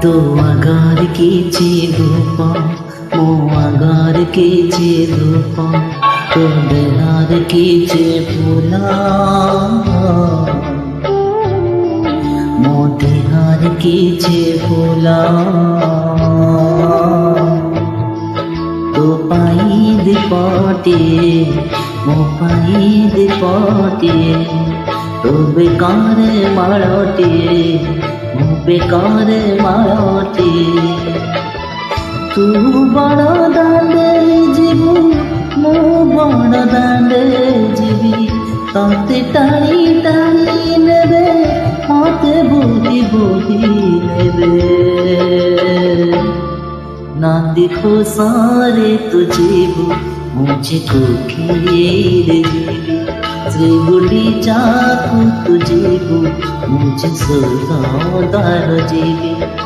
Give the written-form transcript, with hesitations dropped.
तो अगार कीचे रूपा मो अगार कीचे रूपा तो बेहार कीचे फूला मोतिहार कीचे फूला तो पाईद पाटे मो पाईद पाटे तो बेकार माड़ोटे बेकार माड़ोटे तू बड़ दांडे जीवु मो बड़ दांडे जीवी ताते टाणी टाणी नेबे हाथे बोही बोही नेबे ना देखो सारे तुझे मुझे को खेर जीवी श्रीगुड़ी चाकू तुझे मुझे सोना दार जीवी।